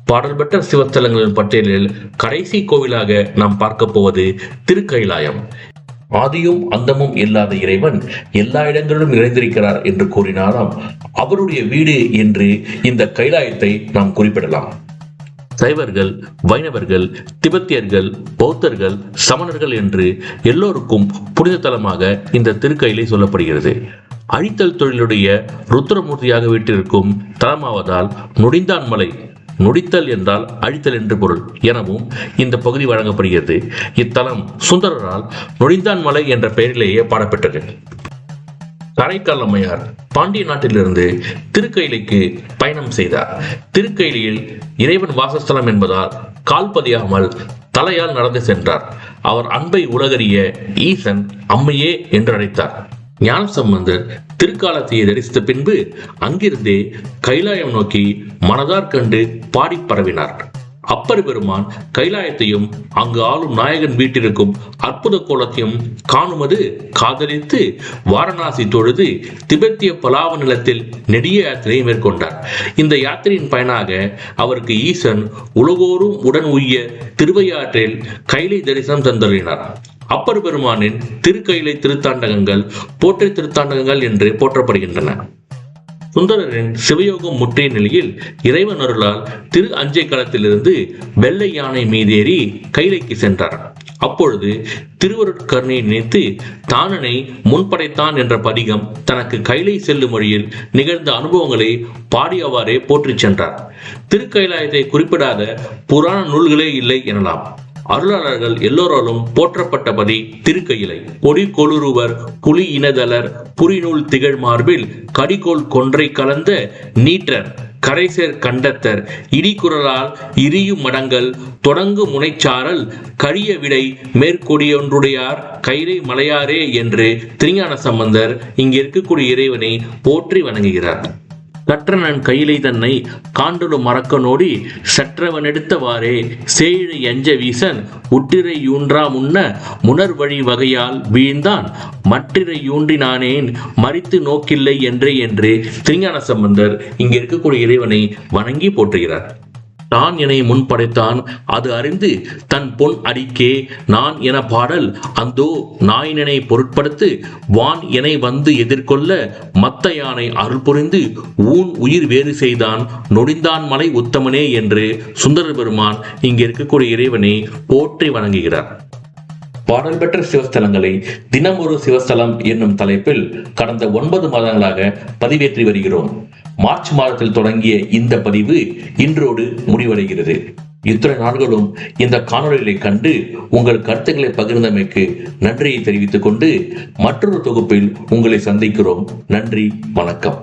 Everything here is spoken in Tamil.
பாடல் பெற்ற சிவஸ்தலங்களின் பட்டியலில் கடைசி கோவிலாக நாம் பார்க்க போவது திருக்கைலாயம். ஆதியும் அந்தமும் இல்லாத இறைவன் எல்லா இடங்களிலும் நிறைந்திருக்கிறார் என்று கூறினாலும் அவருடைய வீடு என்று இந்த கைலாயத்தை நாம் குறிப்பிடலாம். சைவர்கள், வைணவர்கள், திபெத்தியர்கள், பௌத்தர்கள், சமணர்கள் என்று எல்லோருக்கும் புனித தலமாக இந்த திருக்கையிலை சொல்லப்படுகிறது. அழித்தல் தொழிலுடைய ருத்ரமூர்த்தியாக வீட்டிற்கும் தலமாவதால் நொடிந்தான் மலை, நொடித்தல் என்றால் அழித்தல் என்று பொருள் எனவும் இந்த பகுதி வழங்கப்படுகிறது. இத்தலம் சுந்தரரால் நொடிந்தான் மலை என்ற பெயரிலேயே பாடப்பட்டது. காரைக்கால் அம்மையார் பாண்டிய நாட்டிலிருந்து திருக்கையிலைக்கு பயணம் செய்தார். திருக்கையிலியில் இறைவன் வாசஸ்தலம் என்பதால் கால் பதியாமல் தலையால் நடந்து சென்றார். அவர் அன்பை உலகறிய ஈசன் அம்மையே என்று அழைத்தார். ஞானசம்பந்தர் திருக்காலத்தையை தரிசித்த பின்பு அங்கிருந்தே கைலாயம் நோக்கி மனதார் கண்டு பாடி பரவினார். அப்பர் பெருமான் கைலாயத்தையும் அங்கு ஆளும் நாயகன் வீட்டிற்கும் அற்புத கோலத்தையும் காணுமது காதலித்து வாரணாசி தொழுது திபெத்திய பலாவ நிலத்தில் நெடிய யாத்திரையை மேற்கொண்டார். இந்த யாத்திரையின் பயனாக அவருக்கு ஈசன் உலகோரும் உடன் உய்ய திருவையாற்றில் கைலை தரிசனம் தந்தருளினார். அப்பர் பெருமானின் திருக்கைலை திருத்தாண்டகங்கள் போற்றி திருத்தாண்டகங்கள் என்று போற்றப்படுகின்றன. சுந்தரரின் சிவயோகம் முற்றிய நிலையில் இறைவன் அருளால் திரு அஞ்சை களத்திலிருந்து வெள்ளை யானை மீதேறி கைலைக்கு சென்றார். அப்பொழுது திருவருட்கருணையை நினைத்து தானனை முன்படைத்தான் என்ற பதிகம் தனக்கு கைலை செல்லும் வழியில் நிகழ்ந்த அனுபவங்களை பாடியவாறே போற்றி சென்றார். திருக்கைலாயத்தை குறிப்பிடாத புராண நூல்களே இல்லை எனலாம். அருளாளர்கள் எல்லோராலும் போற்றப்பட்டபதி திருக்கையிலை. பொடி கொளுருவர் புலி இனதலர் புரிநூல் திகழ் மார்பில் கடிகோள் கொன்றை கலந்த நீற்றர் கரைசேர் கண்டத்தர் இடிக்குரலால் இரியும் மடங்கள் தொடங்கு முனைச்சாரல் கரிய விடை மேற்கொடியொன்றுடையார் கைலை மலையாரே என்று திருஞான சம்பந்தர் இங்கு இருக்கக்கூடிய இறைவனை போற்றி வணங்குகிறார். கற்றனன் கையிலை தன்னை காண்டொடு மறக்க நோடி சற்றவன் எடுத்தவாறே சேயிழை எஞ்ச வீசன் உட்டிரை யூன்றா முன்ன முனர் வழி வகையால் வீழ்ந்தான் மற்றிரை யூன்றினானேன் மறித்து நோக்கில்லை என்று திருஞான சம்பந்தர் இங்கே இருக்கக்கூடிய இறைவனை வணங்கி போற்றுகிறார். தான் என முன் படைத்தான் அது அறிந்து தன் பொன் அடிக்கே நான் என பாடல் அந்தோ நாயினை பொருட்படுத்து வான் என வந்து எதிர்கொள்ள மத்த யானை அருள் புரிந்து ஊன் உயிர் வேறு செய்தான் நொடிந்தான் மலை உத்தமனே என்று சுந்தர பெருமான் இங்கே இருக்கக்கூடிய இறைவனை போற்றி வணங்குகிறார். பாடல் பெற்ற சிவஸ்தலங்களை தினம் ஒரு சிவஸ்தலம் என்னும் தலைப்பில் கடந்த 9 மாதங்களாக பதிவேற்றி வருகிறோம். மார்ச் மாதத்தில் தொடங்கிய இந்த பதிவு இன்றோடு முடிவடைகிறது. இத்தனை நாட்களும் இந்த காணொலிகளை கண்டு உங்கள் கருத்துக்களை பகிர்ந்தமைக்கு நன்றியை தெரிவித்துக் கொண்டு மற்றொரு தொகுப்பில் உங்களை சந்திக்கிறோம். நன்றி, வணக்கம்.